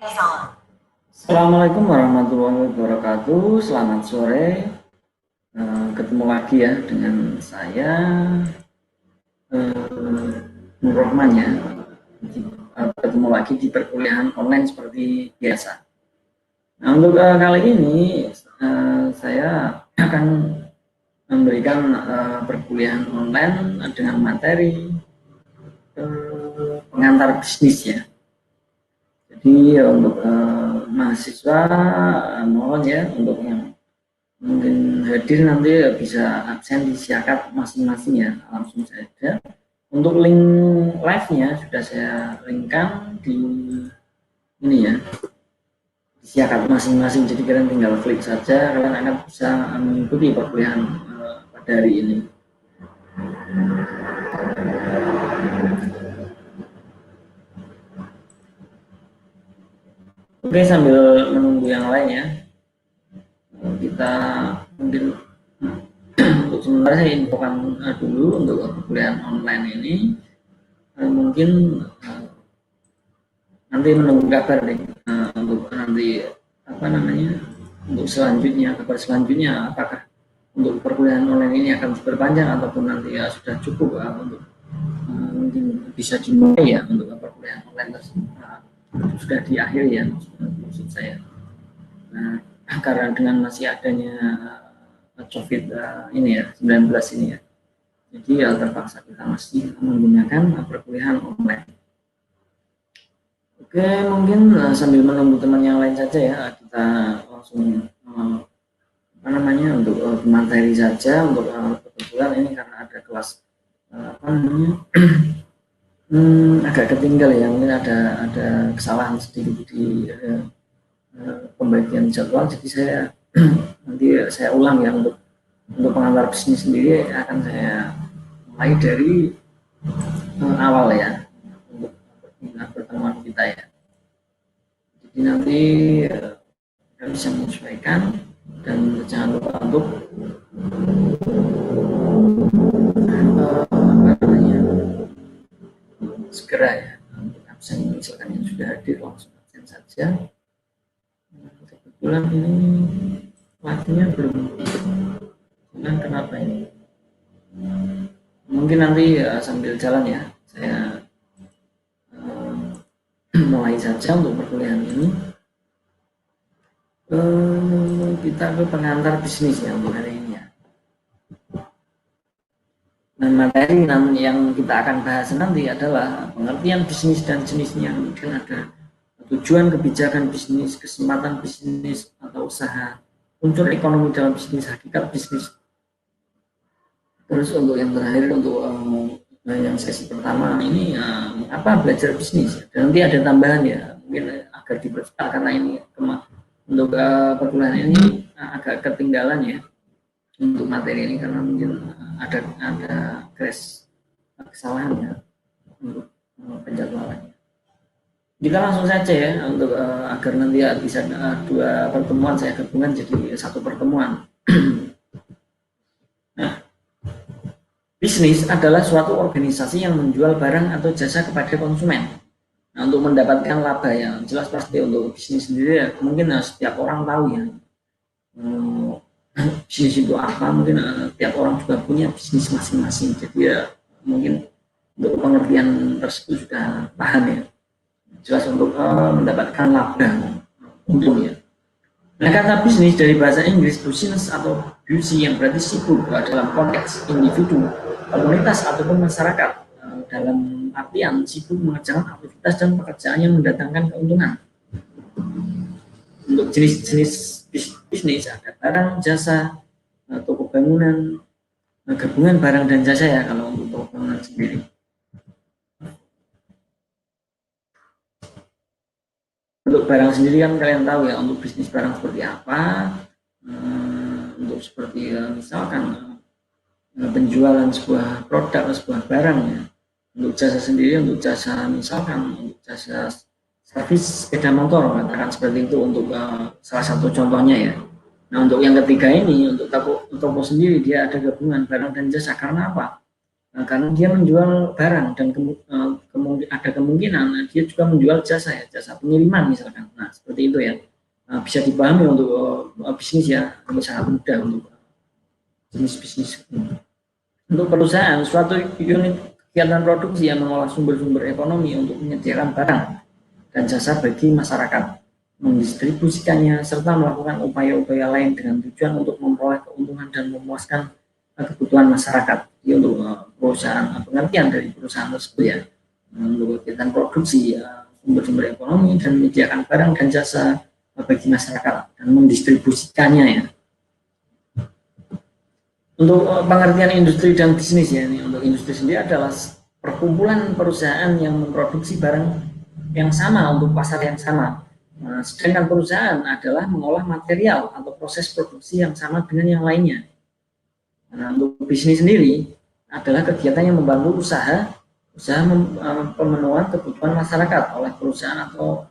Assalamualaikum warahmatullahi wabarakatuh. Selamat sore. Ketemu lagi ya dengan saya Nur Rahman ya. Ketemu lagi di perkuliahan online seperti biasa. Nah, untuk kali ini saya akan memberikan perkuliahan online dengan materi pengantar bisnis ya. Jadi untuk mahasiswa mohon ya untuk yang mungkin hadir nanti bisa absen di siakat masing-masing ya, langsung saja. Untuk link live-nya sudah saya linkkan di ini ya, di siakat masing-masing. Jadi kalian tinggal klik saja, kalian akan bisa mengikuti perkuliahan pada hari ini. Oke, sambil menunggu yang lain ya, kita mungkin untuk sementara saya infokan dulu untuk perkuliahan online ini. Mungkin nanti menunggu kabar nih untuk nanti apa namanya, untuk selanjutnya, kabar selanjutnya apakah untuk perkuliahan online ini akan diperpanjang ataupun nanti ya sudah cukup untuk mungkin bisa dimulai ya untuk perkuliahan online tersebut sudah di akhir ya maksud saya. Nah, karena dengan masih adanya COVID ini ya 19 ini ya, jadi ya terpaksa kita masih menggunakan perkuliahan online. Oke, mungkin sambil menunggu teman yang lain saja ya, kita langsung apa namanya untuk materi saja. Untuk kebetulan ini karena ada kelas apa namanya agak ketinggal ya, mungkin ada kesalahan sedikit di pembagian jadwal, jadi saya nanti saya ulang ya. Untuk pengantar bisnis sendiri akan saya mulai dari awal ya untuk pertemuan kita ya. Jadi nanti kita bisa menyesuaikan dan jangan lupa untuk segera ya untuk absen, misalkan yang sudah hadir langsung absen saja. Kebetulan ini waktunya belum, kenapa ini? Mungkin nanti sambil jalan ya saya mulai saja untuk perkuliahan ini. Kita ke pengantar bisnis ya untuk hari ini ya. Nah, materi yang kita akan bahas nanti adalah pengertian bisnis dan jenisnya, kemudian ada tujuan kebijakan bisnis, kesempatan bisnis atau usaha, unsur ekonomi dalam bisnis, hakikat bisnis. Terus untuk yang terakhir, untuk yang sesi pertama ini apa belajar bisnis, dan nanti ada tambahan ya mungkin agar dipercepat karena ini untuk perkuliahan ini agak ketinggalan ya untuk materi ini karena mungkin ada crash kesalahan ya untuk penjadwalannya. Kita langsung saja ya untuk agar nanti bisa dua pertemuan saya gabungkan jadi satu pertemuan. Nah, bisnis adalah suatu organisasi yang menjual barang atau jasa kepada konsumen. Nah, untuk mendapatkan laba ya jelas pasti untuk bisnis sendiri ya, mungkin setiap orang tahu ya bisnis itu apa, mungkin tiap orang juga punya bisnis masing-masing, jadi ya mungkin untuk pengertian tersebut sudah paham ya, jelas untuk mendapatkan laba untung ya. Nah, kata bisnis dari bahasa Inggris business atau busy yang berarti sibuk dalam konteks individu, komunitas ataupun masyarakat, dalam artian sibuk mengerjakan aktivitas dan pekerjaan yang mendatangkan keuntungan. Untuk jenis-jenis bisnis ada barang, jasa, toko bangunan, gabungan barang dan jasa ya kalau untuk toko bangunan sendiri. Untuk barang sendiri kan kalian tahu ya, untuk bisnis barang seperti apa, untuk seperti misalkan penjualan sebuah produk atau sebuah barang ya. Untuk jasa sendiri, untuk jasa misalkan untuk jasa servis sepeda motor, katakan seperti itu untuk salah satu contohnya ya. Nah, untuk yang ketiga ini, untuk toko sendiri dia ada gabungan barang dan jasa. Karena apa? Nah, karena dia menjual barang dan kemungkinan ada kemungkinan dia juga menjual jasa ya, jasa pengiriman misalkan. Nah seperti itu ya, bisa dipahami untuk bisnis ya, ini sangat mudah untuk jenis bisnis. Untuk perusahaan, suatu unit kegiatan produksi yang mengolah sumber-sumber ekonomi untuk menyediakan barang dan jasa bagi masyarakat, mendistribusikannya, serta melakukan upaya-upaya lain dengan tujuan untuk memperoleh keuntungan dan memuaskan kebutuhan masyarakat. Jadi untuk perusahaan, pengertian dari perusahaan tersebut ya, untuk kegiatan produksi sumber-sumber ekonomi dan menyediakan barang dan jasa bagi masyarakat dan mendistribusikannya ya. Untuk pengertian industri dan bisnis ya, ini untuk industri sendiri adalah perkumpulan perusahaan yang memproduksi barang yang sama untuk pasar yang sama. Nah, sedangkan perusahaan adalah mengolah material atau proses produksi yang sama dengan yang lainnya. Nah, untuk bisnis sendiri adalah kegiatan yang membantu usaha pemenuhan kebutuhan masyarakat oleh perusahaan atau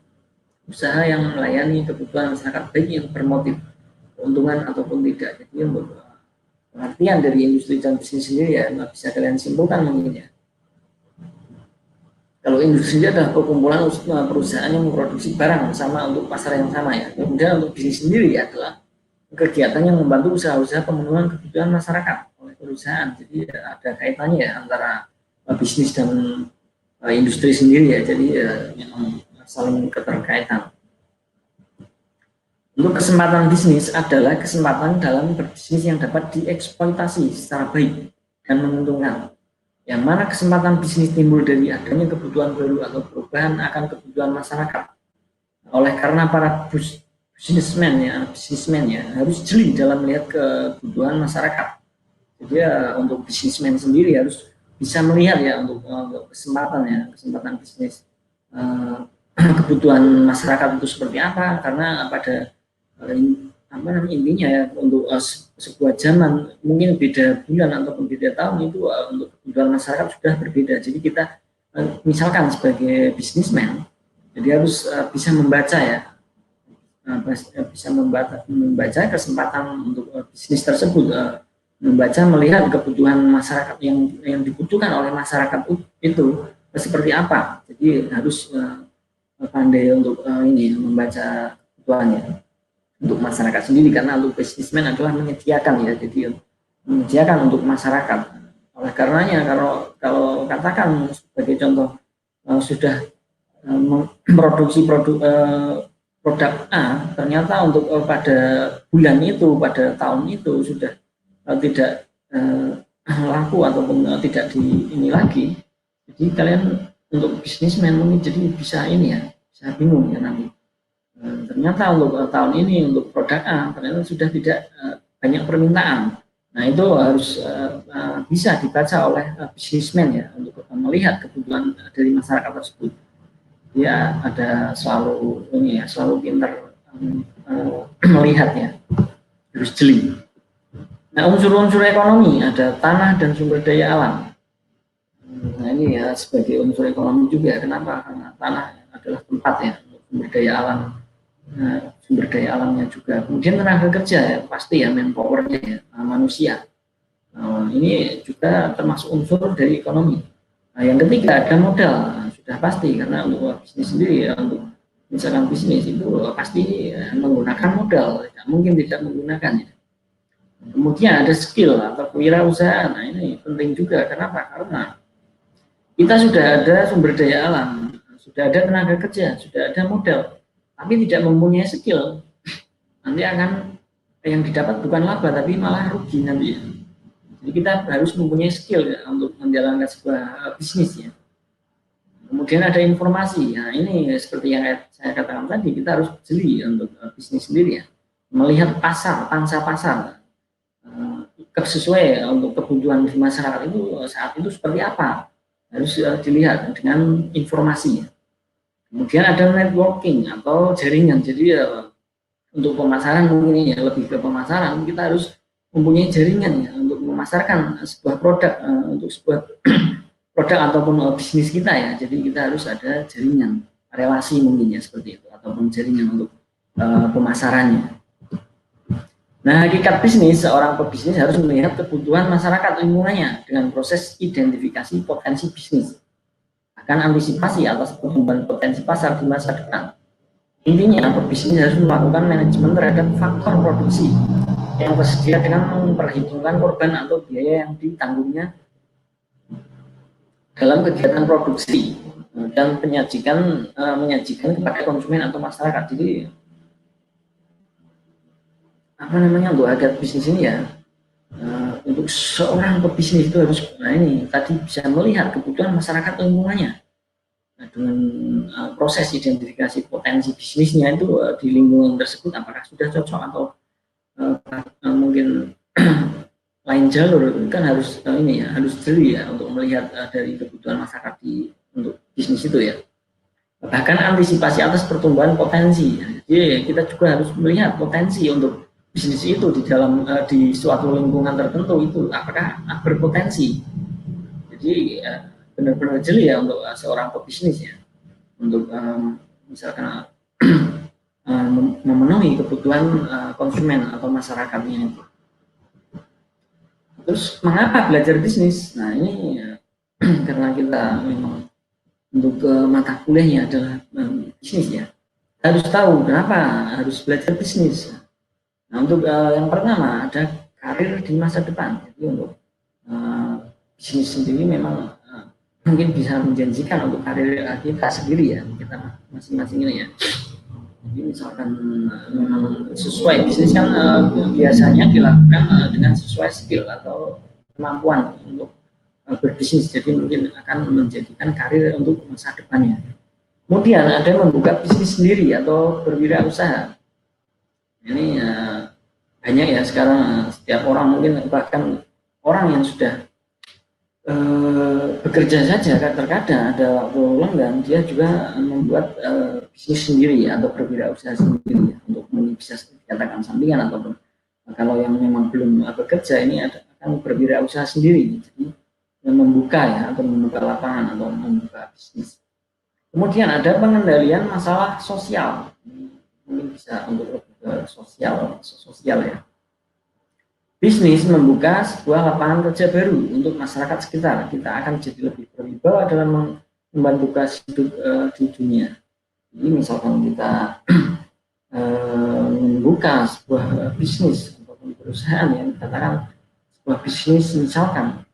usaha yang melayani kebutuhan masyarakat, baik yang bermotif keuntungan ataupun tidak. Jadi untuk pengertian dari industri dan bisnis sendiri ya bisa kalian simpulkan mungkin ya. Kalau industri adalah perkumpulan perusahaan yang memproduksi barang sama untuk pasar yang sama ya. Kemudian untuk bisnis sendiri adalah kegiatan yang membantu usaha-usaha pemenuhan kebutuhan masyarakat oleh perusahaan. Jadi ada kaitannya ya antara bisnis dan industri sendiri ya. Jadi memang saling keterkaitan. Untuk kesempatan bisnis adalah kesempatan dalam berbisnis yang dapat dieksploitasi secara baik dan menguntungkan. Yang mana kesempatan bisnis timbul dari adanya kebutuhan baru atau perubahan akan kebutuhan masyarakat. Oleh karena para bisnismen ya harus jeli dalam melihat kebutuhan masyarakat. Jadi untuk bisnismen sendiri harus bisa melihat ya untuk kesempatan bisnis kebutuhan masyarakat itu seperti apa, karena pada intinya ya untuk sebuah zaman mungkin beda bulan ataupun beda tahun itu untuk kebutuhan masyarakat sudah berbeda. Jadi kita misalkan sebagai bisnismen jadi harus bisa membaca ya, bisa membaca kesempatan untuk bisnis tersebut, membaca melihat kebutuhan masyarakat yang dibutuhkan oleh masyarakat itu seperti apa. Jadi harus pandai untuk membaca kebutuhannya untuk masyarakat sendiri, karena untuk bisnismen adalah menyediakan ya, jadi menyediakan untuk masyarakat. Oleh karenanya kalau katakan sebagai contoh sudah memproduksi produk A, ternyata untuk pada bulan itu, pada tahun itu sudah tidak laku ataupun tidak ini lagi. Jadi kalian untuk bisnismen mungkin jadi bisa bisa bingung ya nanti. Ternyata untuk tahun ini untuk produk A ternyata sudah tidak banyak permintaan. Nah itu harus bisa dibaca oleh bisnismen ya untuk melihat kebutuhan dari masyarakat tersebut. Dia ada selalu selalu pintar melihatnya, harus jeli. Nah unsur-unsur ekonomi ada tanah dan sumber daya alam. Nah ini ya sebagai unsur ekonomi juga. Kenapa? Karena tanah adalah tempat ya, sumber daya alam. Nah, sumber daya alamnya juga. Kemudian tenaga kerja ya pasti ya, manpowernya ya, manusia. Ini juga termasuk unsur dari ekonomi. Nah, yang ketiga ada modal. Sudah pasti, karena untuk bisnis sendiri ya, untuk misalkan bisnis itu pasti menggunakan modal, tidak mungkin tidak menggunakannya. Kemudian ada skill atau kewirausahaan. Nah ini penting juga. Kenapa? Karena kita sudah ada sumber daya alam, sudah ada tenaga kerja, sudah ada modal, tapi tidak mempunyai skill, nanti akan yang didapat bukan laba tapi malah rugi nanti. Jadi kita harus mempunyai skill ya, untuk menjalankan sebuah bisnis ya. Kemudian ada informasi. Nah ini seperti yang saya katakan tadi, kita harus jeli untuk bisnis sendiri ya, melihat pasar, pangsa pasar, sesuai untuk kebutuhan di masyarakat itu saat itu seperti apa, harus dilihat dengan informasinya. Kemudian ada networking atau jaringan. Jadi untuk pemasaran mungkin ini ya, lebih ke pemasaran, kita harus mempunyai jaringan ya untuk memasarkan sebuah produk, untuk sebuah produk ataupun bisnis kita ya. Jadi kita harus ada jaringan, relasi mungkin ya seperti itu, ataupun jaringan untuk pemasarannya. Nah, hakikat bisnis, seorang pebisnis harus melihat kebutuhan masyarakat lingkungannya dengan proses identifikasi potensi bisnis akan antisipasi atas pertumbuhan potensi pasar di masa depan. Intinya, pebisnis harus melakukan manajemen terhadap faktor produksi yang tersedia dengan memperhitungkan korban atau biaya yang ditanggungnya dalam kegiatan produksi dan menyajikan kepada konsumen atau masyarakat. Jadi apa namanya, untuk agar bisnis ini ya, untuk seorang pebisnis itu harus, nah ini tadi, bisa melihat kebutuhan masyarakat lingkungannya. Nah, dengan proses identifikasi potensi bisnisnya itu di lingkungan tersebut apakah sudah cocok atau mungkin lain jalur, kan harus ini ya, harus jeli ya untuk melihat dari kebutuhan masyarakat untuk bisnis itu ya. Bahkan antisipasi atas pertumbuhan potensi. Jadi kita juga harus melihat potensi untuk bisnis itu di dalam di suatu lingkungan tertentu itu apakah berpotensi. Jadi benar-benar jeli ya untuk seorang pebisnis ya, untuk misalkan memenuhi kebutuhan konsumen atau masyarakatnya itu. Terus mengapa belajar bisnis? Nah ini karena kita memang untuk mata kuliahnya adalah bisnis ya, harus tahu kenapa harus belajar bisnis. Nah untuk yang pertama ada karir di masa depan. Jadi untuk bisnis sendiri memang mungkin bisa menjanjikan untuk karir kita sendiri ya, kita masing-masing ini ya. Jadi misalkan memang sesuai bisnis kan biasanya dilakukan dengan sesuai skill atau kemampuan untuk berbisnis, jadi mungkin akan menjadikan karir untuk masa depannya. Kemudian ada yang membuka bisnis sendiri atau berwirausaha. Ini banyak ya sekarang, setiap orang mungkin, bahkan orang yang sudah bekerja saja terkadang ada waktu lenggang dia juga membuat bisnis sendiri ya, atau berwirausaha sendiri ya, untuk bisa dikatakan sampingan, ataupun kalau yang memang belum bekerja ini akan berwirausaha sendiri, jadi membuka ya, atau membuka lapangan atau membuka bisnis. Kemudian ada pengendalian masalah sosial, mungkin bisa untuk sosial ya. Bisnis membuka sebuah lapangan kerja baru untuk masyarakat sekitar. Kita akan jadi lebih berwibawa dalam membantu hidup di dunia. Jadi misalkan kita membuka sebuah bisnis ataupun perusahaan yang katakan sebuah bisnis, misalkan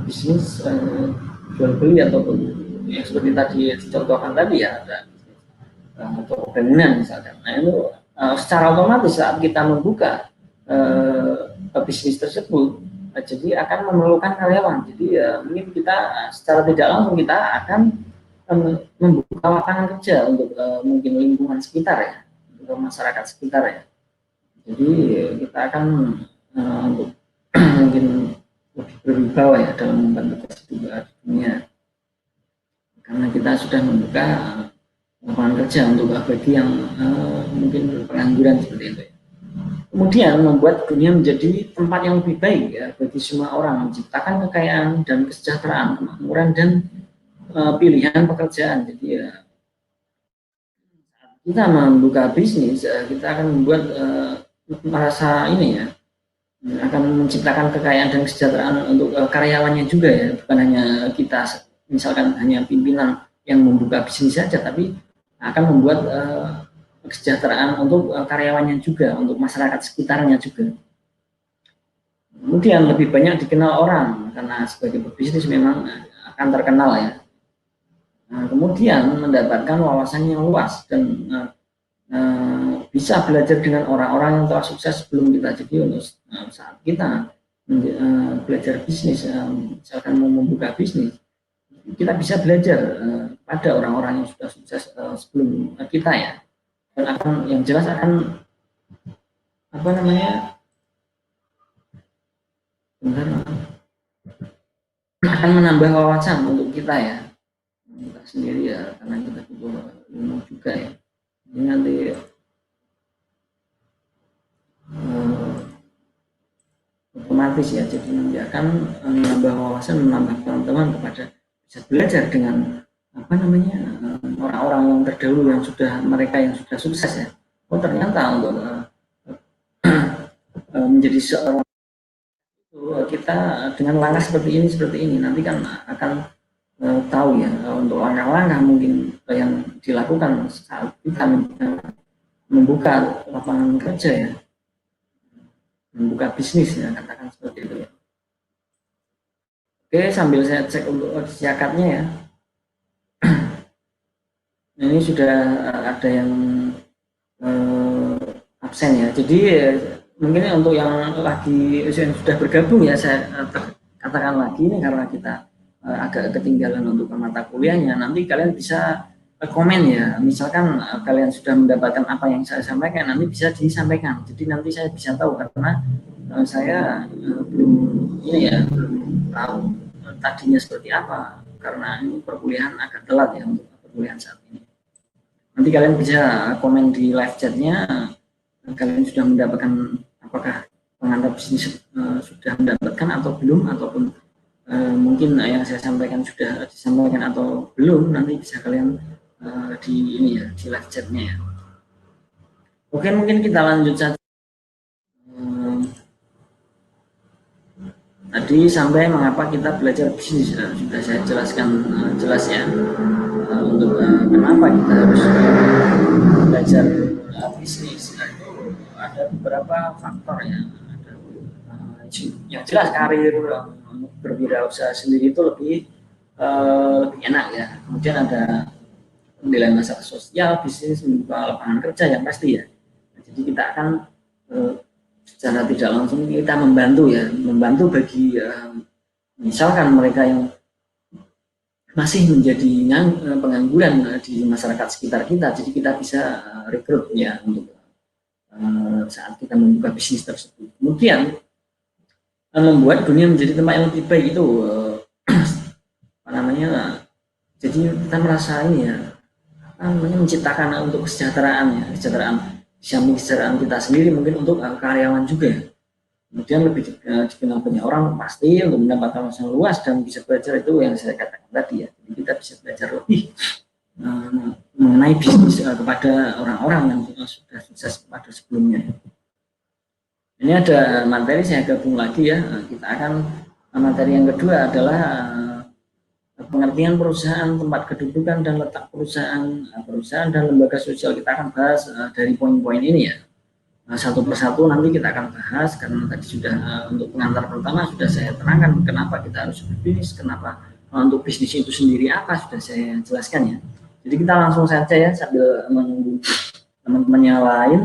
bisnis jual beli ataupun yang seperti tadi dicontohkan tadi ya, ada atau bangunan misalkan. Nah itu secara otomatis saat kita membuka bisnis tersebut, jadi akan memerlukan karyawan. Jadi mungkin kita secara tidak langsung kita akan membuka lapangan kerja untuk mungkin lingkungan sekitar ya, untuk masyarakat sekitar ya. Jadi kita akan untuk mungkin lebih berwibawa ya dalam membantu hidup dunia, karena kita sudah membuka lapangan kerja untuk bagi yang mungkin pengangguran seperti itu ya. Kemudian membuat dunia menjadi tempat yang lebih baik ya bagi semua orang, menciptakan kekayaan dan kesejahteraan, kemakmuran dan pilihan pekerjaan. Jadi ya, kita membuka bisnis, kita akan membuat merasa ini ya, akan menciptakan kekayaan dan kesejahteraan untuk karyawannya juga ya, bukan hanya kita misalkan hanya pimpinan yang membuka bisnis saja, tapi akan membuat kesejahteraan untuk karyawannya juga, untuk masyarakat sekitarnya juga. Kemudian lebih banyak dikenal orang, karena sebagai pebisnis memang akan terkenal ya. Nah, kemudian mendapatkan wawasan yang luas dan bisa belajar dengan orang-orang yang telah sukses sebelum kita. Jadi untuk saat kita belajar bisnis, misalkan mau membuka bisnis, kita bisa belajar pada orang-orang yang sudah sukses sebelum kita ya. Dan akan, yang jelas akan apa namanya, akan menambah wawasan untuk kita ya, kita sendiri ya, karena kita butuh ilmu juga ya. Ini nanti otomatis ya, jadi nanti akan menambah wawasan, menambah pengetahuan kepada bisa belajar dengan apa namanya, orang-orang yang terdahulu, yang sudah, mereka yang sudah sukses ya. Oh ternyata untuk menjadi seorang itu kita dengan langkah seperti ini nanti kan akan tahu ya untuk langkah-langkah mungkin yang dilakukan saat kita membuka lapangan kerja ya, membuka bisnis ya, katakan seperti itu ya. Oke, sambil saya cek untuk zakatnya ya. Ini sudah ada yang absen ya. Jadi mungkin untuk yang lagi yang sudah bergabung ya, saya katakan lagi ini karena kita agak ketinggalan untuk mata kuliahnya. Nanti kalian bisa komen ya. Misalkan kalian sudah mendapatkan apa yang saya sampaikan, nanti bisa disampaikan. Jadi nanti saya bisa tahu karena saya belum ini ya, belum tahu tadinya seperti apa karena ini perkuliahan agak telat ya untuk perkuliahan saat ini. Nanti kalian bisa komen di live chatnya, kalian sudah mendapatkan apakah pengantar bisnis sudah mendapatkan atau belum, ataupun mungkin yang saya sampaikan sudah disampaikan atau belum, nanti bisa kalian di ini ya, di live chatnya ya. Oke, mungkin kita lanjut saja. Tadi sampai mengapa kita belajar bisnis sudah saya jelaskan jelas ya, untuk kenapa kita harus belajar bisnis. Itu ada beberapa faktor ya. Ada, yang jelas karir berwirausaha sendiri itu lebih enak ya. Kemudian ada penilaian masalah sosial, bisnis membuka lapangan kerja yang pasti ya. Jadi kita akan secara tidak langsung kita membantu bagi misalkan mereka yang masih menjadi pengangguran di masyarakat sekitar kita, jadi kita bisa rekrut ya untuk saat kita membuka bisnis tersebut. Kemudian membuat dunia menjadi tempat yang lebih baik itu apa namanya, jadi kita merasa ini ya, menciptakan untuk kesejahteraan samping kesejahteraan kita sendiri, mungkin untuk karyawan juga. Kemudian lebih dikenal banyak orang pasti untuk mendapatkan wawasan luas dan bisa belajar, itu yang saya katakan tadi ya. Jadi kita bisa belajar lebih mengenai bisnis kepada orang-orang yang sudah sukses pada sebelumnya. Ini ada materi saya gabung lagi ya. Kita akan materi yang kedua adalah pengertian perusahaan, tempat kedudukan dan letak perusahaan dan lembaga sosial. Kita akan bahas dari poin-poin ini ya, satu persatu nanti kita akan bahas, karena tadi sudah untuk pengantar pertama sudah saya terangkan kenapa kita harus berbisnis, kenapa untuk bisnis itu sendiri apa sudah saya jelaskan ya. Jadi kita langsung saja ya sambil menunggu teman-teman yang lain.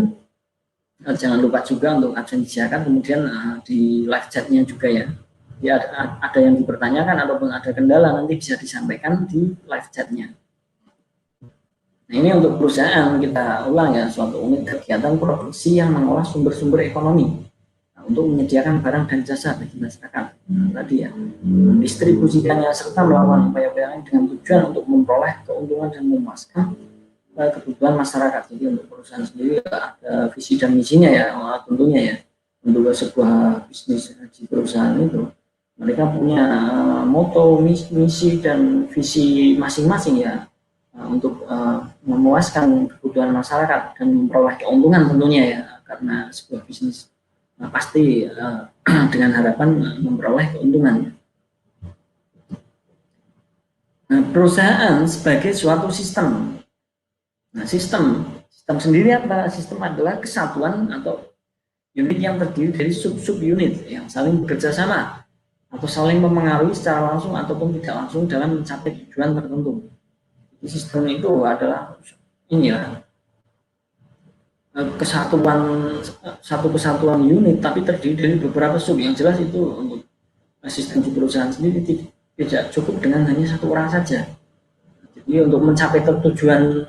Jangan lupa juga untuk absen zakat, kemudian di live chatnya juga ya. Ya, ada yang dipertanyakan ataupun ada kendala nanti bisa disampaikan di live chatnya. Nah, ini untuk perusahaan kita ulang ya, suatu unit kegiatan produksi yang mengolah sumber-sumber ekonomi untuk menyediakan barang dan jasa bagi masyarakat. Tadi ya, distribusikannya serta melakukan upaya-upaya dengan tujuan untuk memperoleh keuntungan dan memuaskan kebutuhan masyarakat. Jadi untuk perusahaan sendiri ada visi dan misinya ya, tentunya ya. Untuk sebuah bisnis di perusahaan itu mereka punya moto, misi dan visi masing-masing ya, untuk memuaskan kebutuhan masyarakat dan memperoleh keuntungan tentunya ya, karena sebuah bisnis pasti dengan harapan memperoleh keuntungan. Nah, perusahaan sebagai suatu sistem. Nah, sistem sendiri apa? Sistem adalah kesatuan atau unit yang terdiri dari sub-sub unit yang saling bekerja sama atau saling mempengaruhi secara langsung ataupun tidak langsung dalam mencapai tujuan tertentu. Jadi sistem itu adalah ini ya, satu kesatuan unit tapi terdiri dari beberapa sub. Yang jelas itu untuk sistem di perusahaan sendiri tidak cukup dengan hanya satu orang saja. Jadi untuk mencapai tujuan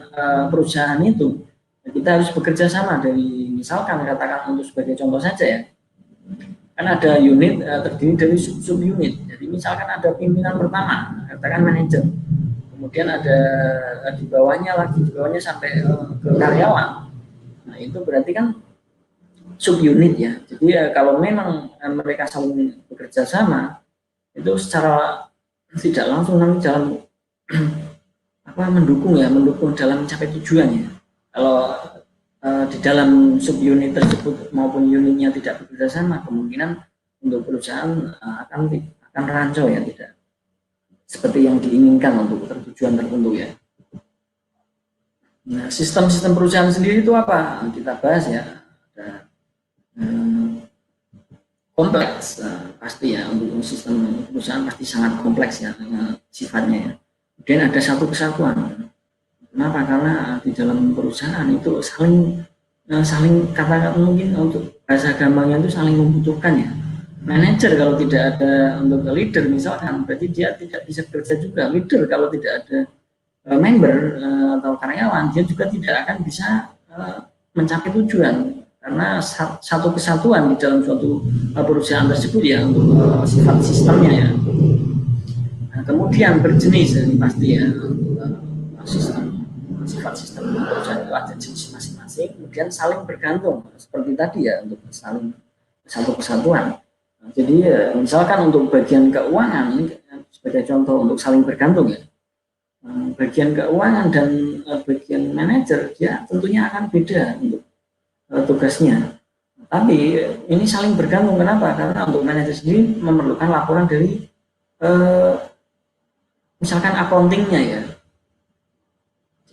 perusahaan itu kita harus bekerja sama. Dari misalkan katakan untuk sebagai contoh saja ya, kan ada unit terdiri dari sub unit. Jadi misalkan ada pimpinan pertama, katakan manajer, kemudian ada di bawahnya sampai ke karyawan. Nah itu berarti kan sub unit ya. Jadi kalau memang mereka saling bekerja sama, itu secara tidak langsung nanti dalam mendukung dalam mencapai tujuannya. Kalau di dalam subunit tersebut maupun unitnya tidak bekerja sama, kemungkinan untuk perusahaan akan rancu ya, tidak seperti yang diinginkan untuk tujuan tertentu ya. Nah, sistem-sistem perusahaan sendiri itu apa? Kita bahas ya. Ada kompleks pasti ya, untuk sistem perusahaan pasti sangat kompleks ya sifatnya ya. Kemudian ada satu kesatuan. Kenapa? Karena di dalam perusahaan itu saling katakan mungkin untuk bahasa gampangnya itu saling membutuhkan ya. Manajer kalau tidak ada untuk leader misalkan, berarti dia tidak bisa bekerja juga. Leader kalau tidak ada member atau karyawan, dia juga tidak akan bisa mencapai tujuan, karena satu kesatuan di dalam suatu perusahaan tersebut ya, untuk sifat sistemnya ya. Nah, kemudian berjenis ini pasti ya, untuk sifat sistem perusahaan itu ada jenis masing-masing, kemudian saling bergantung seperti tadi ya, untuk saling satu kesatuan. Nah, jadi misalkan untuk bagian keuangan ini sebagai contoh untuk saling bergantung ya. Bagian keuangan dan bagian manajer dia tentunya akan beda untuk tugasnya. Tapi ini saling bergantung. Kenapa? Karena untuk manajer sendiri memerlukan laporan dari misalkan accountingnya ya.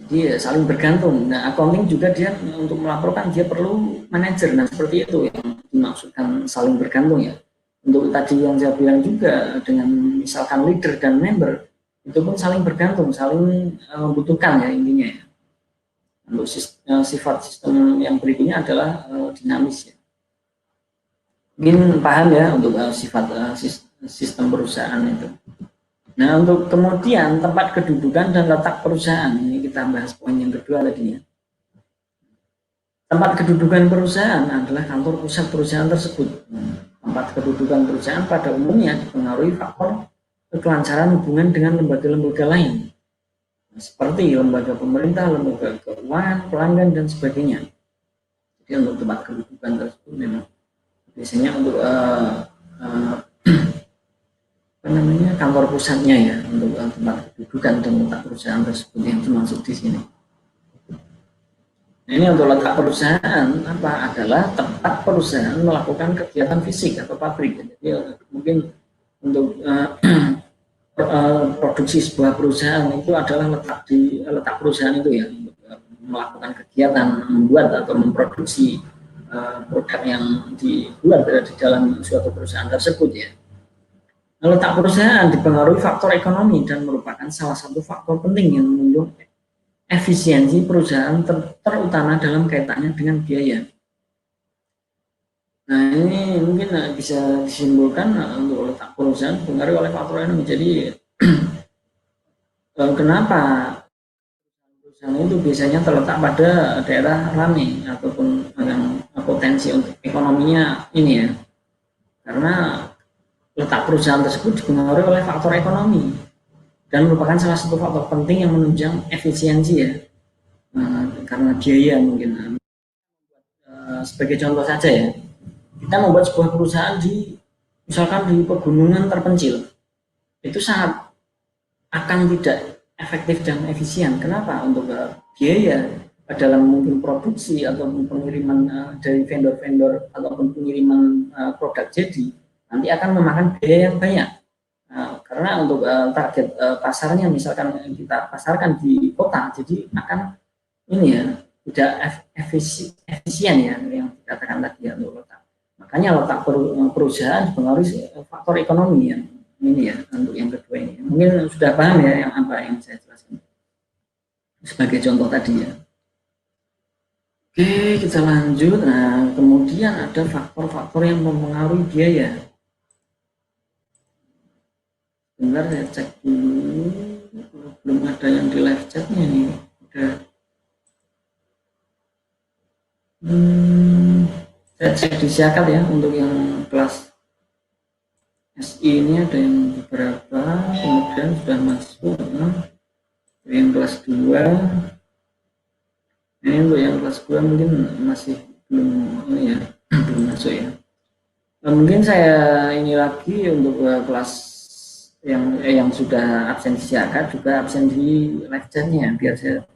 Jadi saling bergantung. Nah, accounting juga dia untuk melaporkan dia perlu manajer. Nah, seperti itu yang dimaksudkan saling bergantung ya. Untuk tadi yang saya bilang juga dengan misalkan leader dan member, itu pun saling bergantung, saling membutuhkan ya intinya ya. Untuk sifat sistem yang berikutnya adalah dinamis ya. Mungkin paham ya untuk sifat sistem perusahaan itu. Nah, untuk kemudian tempat kedudukan dan letak perusahaan, ini kita bahas poin yang kedua tadi ya. Tempat kedudukan perusahaan adalah kantor pusat perusahaan tersebut. Tempat kedudukan perusahaan pada umumnya dipengaruhi faktor kelancaran hubungan dengan lembaga-lembaga lain, seperti lembaga pemerintah, lembaga keuangan, pelanggan, dan sebagainya. Jadi untuk tempat kedudukan tersebut memang biasanya untuk kantor pusatnya ya, untuk tempat kedudukan dan letak perusahaan tersebut yang dimaksud di sini. Nah, ini untuk letak perusahaan adalah tempat perusahaan melakukan kegiatan fisik atau pabrik. Jadi mungkin untuk produksi sebuah perusahaan itu adalah letak perusahaan itu ya, untuk melakukan kegiatan membuat atau memproduksi produk yang dibuat di dalam suatu perusahaan tersebut ya. Letak perusahaan dipengaruhi faktor ekonomi dan merupakan salah satu faktor penting yang menunjukkan efisiensi perusahaan terutama dalam kaitannya dengan biaya. Nah, ini mungkin bisa disimpulkan untuk letak perusahaan dipengaruhi oleh faktor ekonomi. Jadi kenapa perusahaan itu biasanya terletak pada daerah ramai ataupun yang potensi untuk ekonominya ini ya, karena letak perusahaan tersebut dipengaruhi oleh faktor ekonomi dan merupakan salah satu faktor penting yang menunjang efisiensi ya, karena biaya mungkin. Sebagai contoh saja ya, kita membuat sebuah perusahaan misalkan di pegunungan terpencil, itu sangat akan tidak efektif dan efisien. Kenapa? Untuk biaya dalam mungkin produksi ataupun pengiriman dari vendor-vendor ataupun pengiriman produk jadi nanti akan memakan biaya yang banyak. Karena untuk target pasarnya misalkan kita pasarkan di kota, jadi akan ini ya tidak efisien ya yang dikatakan tadi ya untuk letak. Makanya letak perusahaan dipengaruhi faktor ekonomi ya. Ini ya untuk yang kedua ini. Mungkin sudah paham ya yang apa yang saya jelaskan sebagai contoh tadi ya. Oke, kita lanjut. Nah, kemudian ada faktor-faktor yang mempengaruhi biaya. Bentar saya cek dulu, belum ada yang di live chatnya nih. Udah. Saya cek di Siakat ya untuk yang kelas SI ini ada yang beberapa, kemudian sudah masuk yang kelas 2. Ini untuk yang kelas 2 mungkin masih belum ini ya, belum masuk ya. Nah, mungkin saya ini lagi untuk kelas yang sudah absen di Siakat juga absen di live chatnya biar saya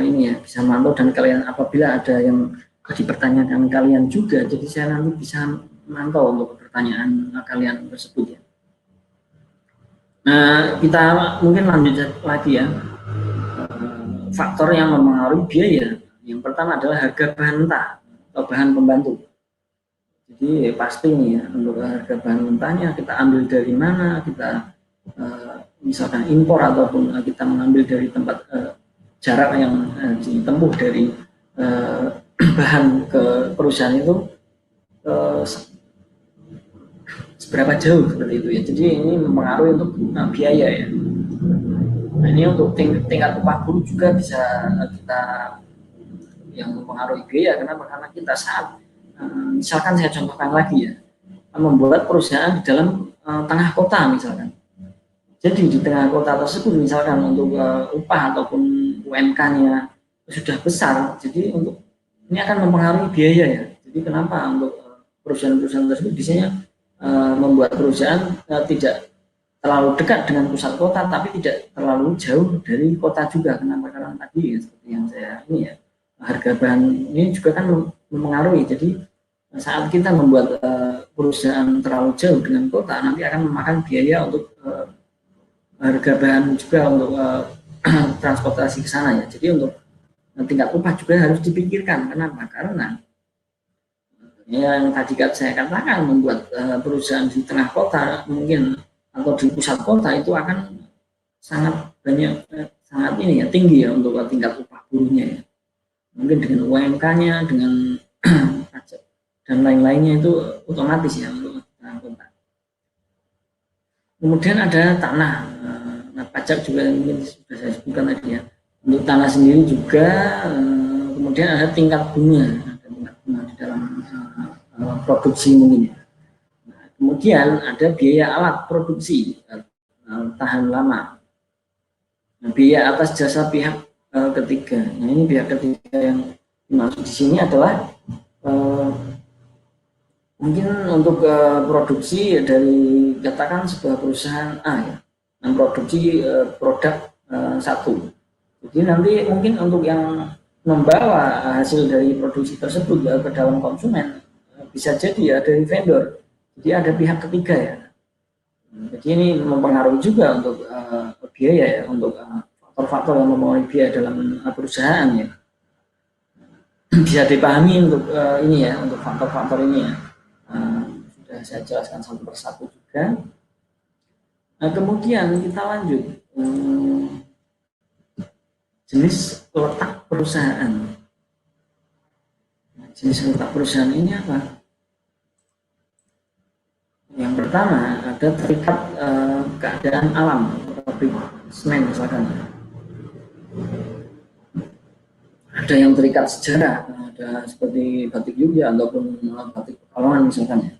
ini ya bisa mantau, dan kalian apabila ada yang dipertanyakan kalian juga, jadi saya nanti bisa mantau untuk pertanyaan kalian tersebut ya. Nah, kita mungkin lanjut lagi ya. Faktor yang mempengaruhi biaya. Yang pertama adalah harga bahan mentah atau bahan pembantu. Jadi pasti nih ya, untuk harga bahan mentahnya kita ambil dari mana, kita misalkan impor ataupun kita mengambil dari tempat jarak yang ditempuh dari bahan ke perusahaan itu seberapa jauh seperti itu ya. Jadi ini mempengaruhi untuk biaya ya. Nah, ini untuk tingkat upah buruh juga bisa kita yang mempengaruhi biaya. Kenapa? Karena kita saat misalkan saya contohkan lagi ya, membuat perusahaan di dalam tengah kota misalkan. Jadi di tengah kota tersebut misalkan untuk upah ataupun UMK-nya sudah besar, jadi untuk ini akan mempengaruhi biaya ya. Jadi kenapa untuk perusahaan-perusahaan tersebut biasanya membuat perusahaan tidak terlalu dekat dengan pusat kota, tapi tidak terlalu jauh dari kota juga. Kenapa? Karena tadi ya, seperti yang saya ini ya, harga bahan ini juga kan mempengaruhi. Jadi saat kita membuat perusahaan terlalu jauh dengan kota, nanti akan memakan biaya untuk harga bahan juga untuk transportasi ke sana ya. Jadi untuk tingkat upah juga harus dipikirkan. Kenapa? Karena yang tadi saya katakan membuat perusahaan di tengah kota mungkin atau di pusat kota itu akan sangat banyak sangat ini ya tinggi ya untuk tingkat upah buruhnya ya. Mungkin dengan UMK-nya, dengan pajak dan lain-lainnya itu otomatis ya untuk tengah kota. Kemudian ada tanah. Nah, pajak juga mungkin sudah saya sebutkan tadi ya. Untuk tanah sendiri juga, kemudian ada tingkat bunga, di dalam produksi mungkin ya. Nah, kemudian ada biaya alat produksi tahan lama. Nah, biaya atas jasa pihak ketiga. Nah, ini pihak ketiga yang dimaksud di sini adalah mungkin untuk produksi dari katakan sebuah perusahaan A ya, yang produksi produk satu. Jadi nanti mungkin untuk yang membawa hasil dari produksi tersebut ke dalam konsumen bisa jadi ya dari vendor. Jadi ada pihak ketiga ya. Jadi ini mempengaruhi juga untuk biaya ya, untuk faktor-faktor yang mempengaruhi biaya dalam perusahaan ya. Bisa dipahami untuk ini ya, untuk faktor-faktor ini ya. Sudah saya jelaskan satu persatu juga. Nah, kemudian kita lanjut jenis letak perusahaan. Nah, jenis letak perusahaan ini apa? Yang pertama ada terikat keadaan alam, pabrik semen misalkan. Ada yang terikat sejarah, ada seperti batik Yogyakarta ataupun batik Pekalongan misalkan ya.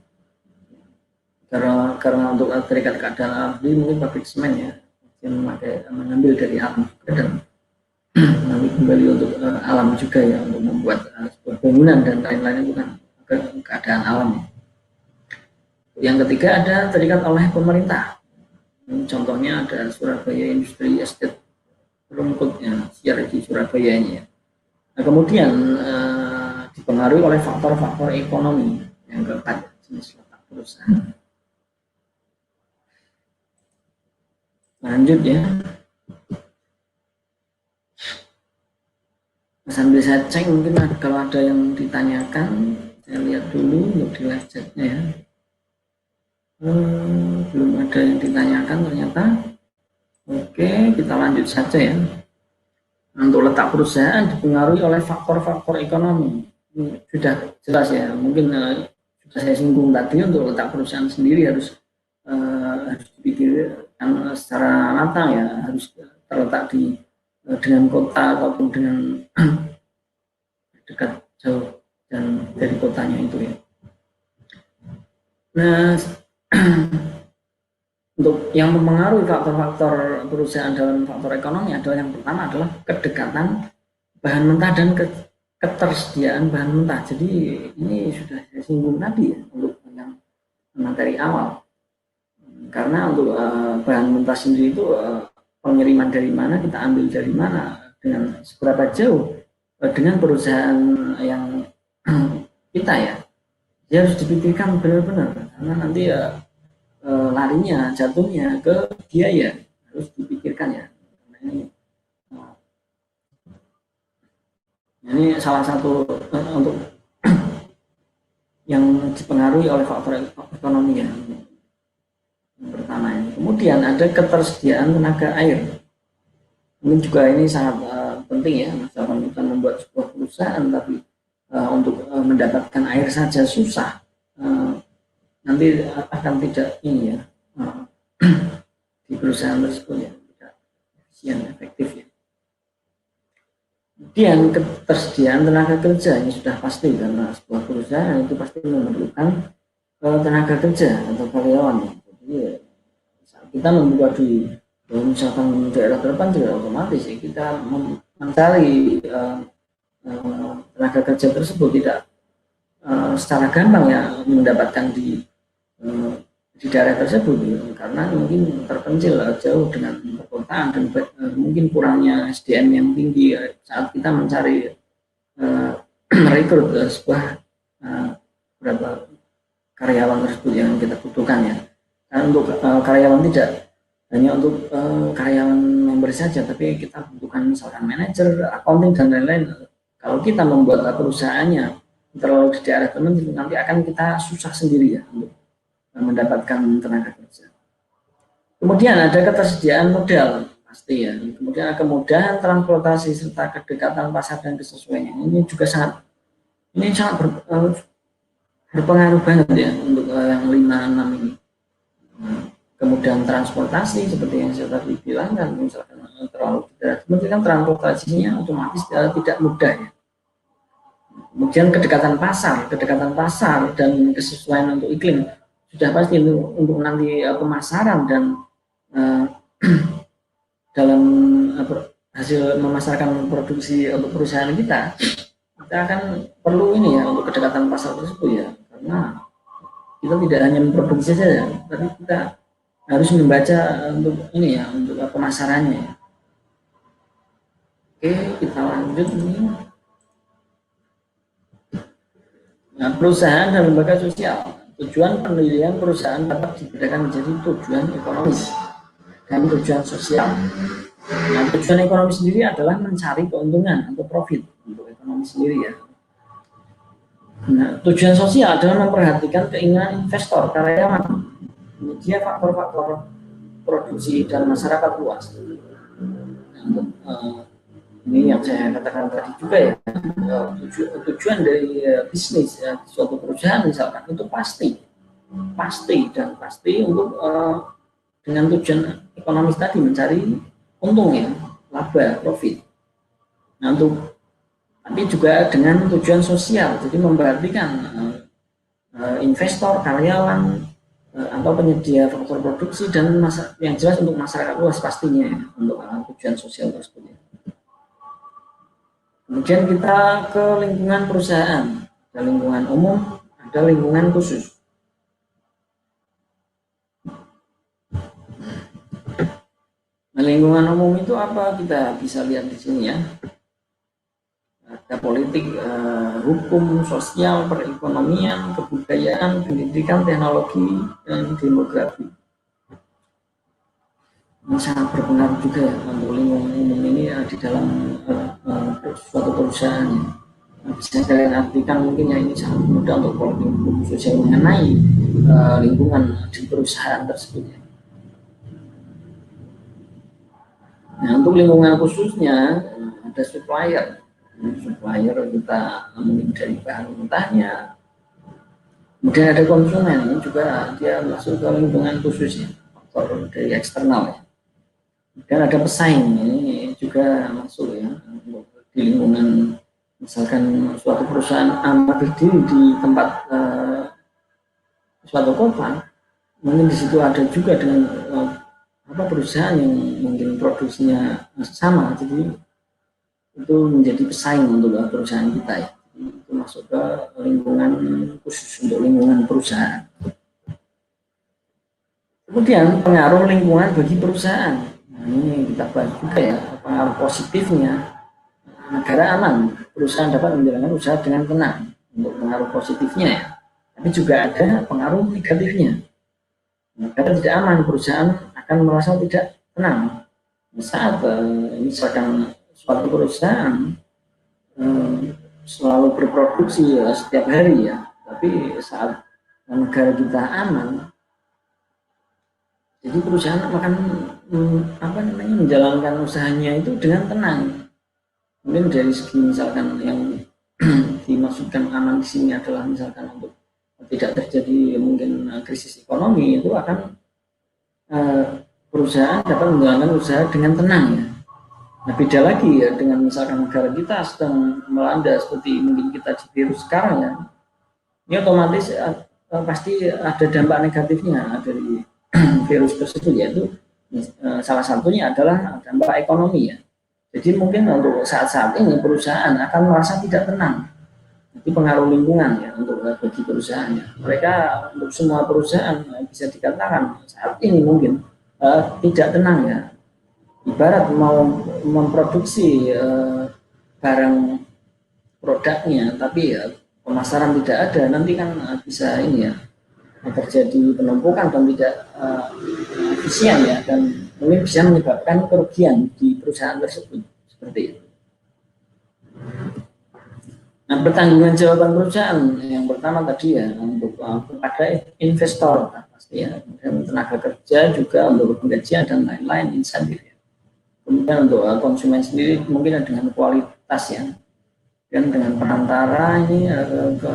Karena untuk terikat keadaan alam ini mungkin pabrik semen ya, yang mengambil dari alam dan nanti kembali untuk alam juga ya, untuk membuat sebuah bangunan dan lain-lain itu kan keadaan alam ya. Yang ketiga ada terikat oleh pemerintah. Contohnya ada Surabaya Industri Estate Rungkutnya, siar di Surabaya ini ya. Nah, kemudian dipengaruhi oleh faktor-faktor ekonomi. Yang keempat jenis letak perusahaan. Lanjut ya. Sambil saya cek mungkin kalau ada yang ditanyakan, saya lihat dulu untuk di live chatnya ya. Belum ada yang ditanyakan ternyata. Oke, kita lanjut saja ya. Untuk letak perusahaan dipengaruhi oleh faktor-faktor ekonomi. Ini sudah jelas ya. Mungkin sudah saya singgung tadi, untuk letak perusahaan sendiri harus dipikirkan secara matang ya, harus terletak di dengan kota ataupun dengan dekat jauh dan dari kotanya itu ya. Nah, untuk yang mempengaruhi faktor-faktor perusahaan dalam faktor ekonomi adalah yang pertama adalah kedekatan bahan mentah dan ketersediaan bahan mentah. Jadi ini sudah saya singgung tadi ya, untuk yang materi awal. Karena untuk bahan mentah sendiri itu pengiriman dari mana, kita ambil dari mana, dengan seberapa jauh dengan perusahaan yang kita ya. Dia harus dipikirkan benar-benar, karena nanti larinya, jatuhnya ke biaya, harus dipikirkan ya. Ini salah satu untuk yang dipengaruhi oleh faktor ekonomi ya. Yang pertama ini. Kemudian ada ketersediaan tenaga air. Mungkin juga ini sangat penting ya, misalkan kita membuat sebuah perusahaan tapi untuk mendapatkan air saja susah, nanti akan tidak ini ya di perusahaan tersebut ya, tidak efisien efektif ya. Kemudian ketersediaan tenaga kerja ini sudah pasti, karena sebuah perusahaan itu pasti memerlukan tenaga kerja atau karyawan. Jadi saat kita membuka di misalkan daerah terpencil, otomatis ya, kita mencari tenaga kerja tersebut tidak secara gampang ya mendapatkan di daerah tersebut ya, karena mungkin terpencil jauh dengan perkotaan dan mungkin kurangnya SDM yang tinggi saat kita mencari merekrut sebuah berapa karyawan tersebut yang kita butuhkan ya. Karena untuk karyawan tidak hanya untuk karyawan member saja, tapi kita butuhkan misalkan manajer, accounting dan lain-lain. Kalau kita membuat perusahaannya terlalu di daerah terpencil, nanti akan kita susah sendiri ya untuk mendapatkan tenaga kerja. Kemudian ada ketersediaan modal pasti ya. Kemudian ada kemudahan transportasi serta kedekatan pasar dan kesesuaian. Ini juga sangat berpengaruh banget ya untuk yang 5-6 ini. Kemudahan transportasi seperti yang saya tadi bilang kan, misalkan terlalu tidak, mungkin kan transportasinya otomatis tidak mudah ya. Kemudian kedekatan pasar dan kesesuaian untuk iklim sudah pasti untuk nanti pemasaran dan dalam hasil memasarkan produksi untuk perusahaan kita akan perlu ini ya untuk kedekatan pasar tersebut ya, karena kita tidak hanya memproduksi saja, tapi kita harus membaca untuk ini ya, untuk pemasarannya ya. Oke, kita lanjut ini. Nah, perusahaan dan lembaga sosial. Tujuan pendirian perusahaan dapat dibedakan menjadi tujuan ekonomis dan tujuan sosial. Nah, tujuan ekonomi sendiri adalah mencari keuntungan atau profit untuk ekonomi sendiri ya. Nah, tujuan sosial adalah memperhatikan keinginan investor, karyawan, media faktor-faktor produksi dan masyarakat luas. Nah, ini yang saya katakan tadi juga ya, tujuan dari bisnis suatu perusahaan misalkan itu pasti untuk dengan tujuan ekonomis tadi, mencari untung ya, laba, profit. Nah, tapi juga dengan tujuan sosial, jadi memperhatikan investor, karyawan, atau penyedia faktor produksi dan yang jelas untuk masyarakat luas pastinya ya, untuk tujuan sosial tersebut. Kemudian kita ke lingkungan perusahaan, ada lingkungan umum, ada lingkungan khusus. Nah, lingkungan umum itu apa? Kita bisa lihat di sini ya. Ada politik, hukum, sosial, perekonomian, kebudayaan, pendidikan, teknologi, dan demografi. Ini sangat berpengaruh juga ya untuk lingkungan umum ini di dalam suatu perusahaan. Bisa kalian artikan mungkin ya, ini sangat mudah untuk politik hukum sosial mengenai lingkungan di perusahaan tersebut. Nah, untuk lingkungan khususnya ada supplier kita mungkin dari bahan mentahnya. Kemudian ada konsumen, ini juga dia masuk ke lingkungan khususnya, faktor dari eksternal ya. Dan ada pesaing, ini juga masuk ya di lingkungan, misalkan suatu perusahaan berdiri di tempat suatu kota, mungkin di situ ada juga dengan perusahaan yang mungkin produksinya sama, jadi itu menjadi pesaing untuk perusahaan kita ya. Jadi, itu masuk ke lingkungan khusus untuk lingkungan perusahaan. Kemudian pengaruh lingkungan bagi perusahaan. Nah, ini kita bahas juga ya, pengaruh positifnya. Negara aman, perusahaan dapat menjalankan usaha dengan tenang, untuk pengaruh positifnya ya. Tapi juga ada pengaruh negatifnya. Karena tidak aman, perusahaan akan merasa tidak tenang. Saat misalkan suatu perusahaan selalu berproduksi ya, setiap hari ya, tapi saat negara kita aman, jadi perusahaan akan menjalankan usahanya itu dengan tenang. Mungkin dari segi misalkan yang dimaksudkan aman di sini adalah misalkan untuk tidak terjadi mungkin krisis ekonomi, itu akan perusahaan dapat menjalankan usaha dengan tenang ya. Nah, beda lagi ya dengan misalkan negara kita sedang melanda seperti mungkin kita di virus sekarang ya, ini otomatis pasti ada dampak negatifnya dari virus tersebut, yaitu salah satunya adalah dampak ekonomi ya. Jadi mungkin untuk saat-saat ini perusahaan akan merasa tidak tenang. Itu pengaruh lingkungan ya untuk bagi perusahaannya. Mereka untuk semua perusahaan bisa dikatakan saat ini mungkin tidak tenang ya. Ibarat mau memproduksi barang produknya, tapi ya pemasaran tidak ada, nanti kan bisa ini ya terjadi penumpukan dan tidak efisien ya, dan mungkin bisa menyebabkan kerugian di perusahaan tersebut seperti itu. Nah, pertanggungan jawaban perusahaan yang pertama tadi ya untuk kepada investor pasti ya, dan tenaga kerja juga untuk penggajian dan lain-lain insentif ya. Kemudian untuk konsumen sendiri mungkin dengan kualitas ya, dan dengan perantara ini ke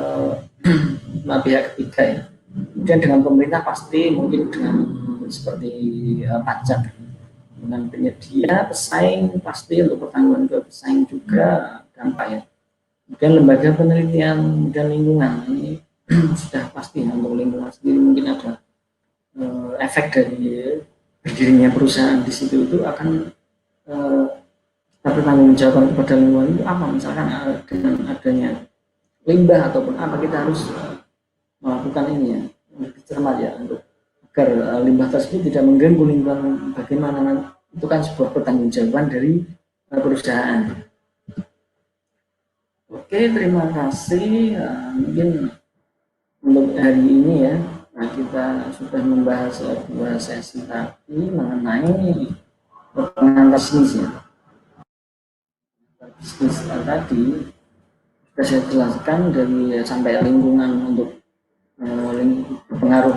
pihak ketiga ya. Kemudian dengan pemerintah pasti mungkin dengan seperti pajak, dengan penyedia, pesaing pasti untuk pertanggungan ke pesaing juga dampak ya. Kemudian lembaga penelitian dan lingkungan ini sudah pasti untuk lingkungan sendiri mungkin ada efek dari berdirinya perusahaan di situ itu akan kita bertanggung jawab kepada lingkungan itu apa, misalkan dengan adanya limbah ataupun apa, kita harus melakukan ini ya lebih cermat ya untuk agar limbah tersebut tidak mengganggu lingkungan. Bagaimana itu kan sebuah pertanggungjawaban dari perusahaan. Oke, terima kasih. Mungkin untuk hari ini ya, kita sudah membahas dua sesi tadi mengenai pengantar bisnis ya. Bisnis tadi sudah saya jelaskan dari sampai lingkungan untuk pengaruh,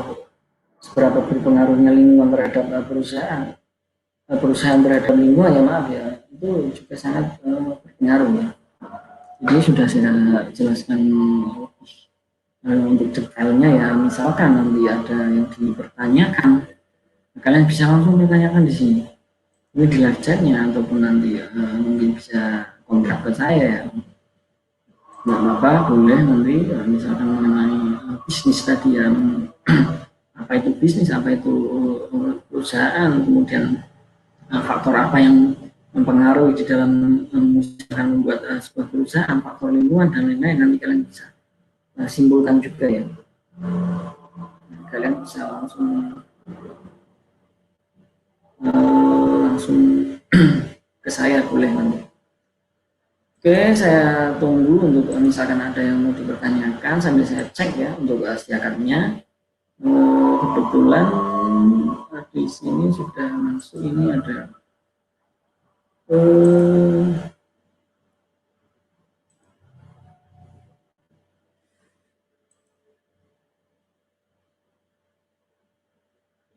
seberapa berpengaruhnya lingkungan terhadap perusahaan terhadap lingkungan ya, maaf ya, itu juga sangat berpengaruh ya. Jadi sudah saya jelaskan untuk detailnya ya. Misalkan nanti ada yang dipertanyakan, kalian bisa langsung bertanyakan di sini, ini di live chatnya, ataupun nanti mungkin bisa kontak ke saya ya. Nggak apa-apa, boleh nanti misalkan mengenai bisnis tadi ya, apa itu bisnis, apa itu perusahaan, kemudian faktor apa yang mempengaruhi di dalam misalkan membuat sebuah perusahaan, faktor lingkungan dan lain-lain, nanti kalian bisa simpulkan juga ya. Kalian bisa langsung ke saya, boleh nanti. Oke, saya tunggu untuk misalkan ada yang mau dipertanyakan sambil saya cek ya untuk siakannya. Kebetulan di sini sudah masuk, ini ada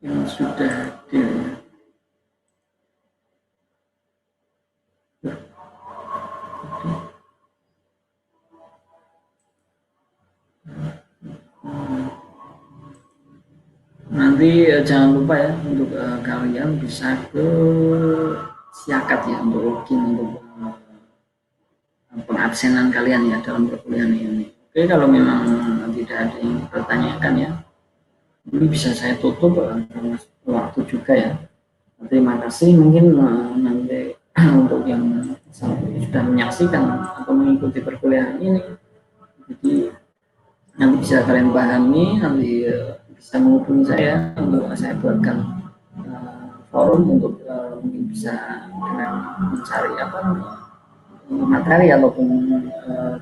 yang sudah hadir ya. Nanti jangan lupa ya untuk kalian bisa ke Siakat ya untuk login untuk pengabsenan kalian ya dalam perkuliahan ini. Oke, kalau memang tidak ada yang dipertanyakan ya, ini bisa saya tutup karena waktu juga ya. Terima kasih, mungkin nanti untuk yang sudah menyaksikan atau mengikuti perkuliahan ini, jadi nanti bisa kalian pahami, nanti bisa menghubungi saya untuk saya buatkan forum untuk mungkin bisa dengan mencari apa materi ataupun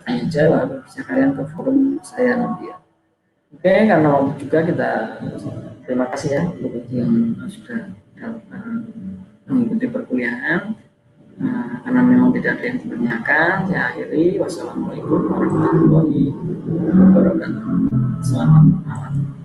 tanya jawab, bisa kalian ke forum saya nanti ya. Oke, karena waktu juga kita Terima kasih ya untuk yang sudah mengikuti perkuliahan. Karena memang tidak ada yang ditanyakan, saya akhiri. Wassalamualaikum warahmatullahi wabarakatuh. Selamat malam.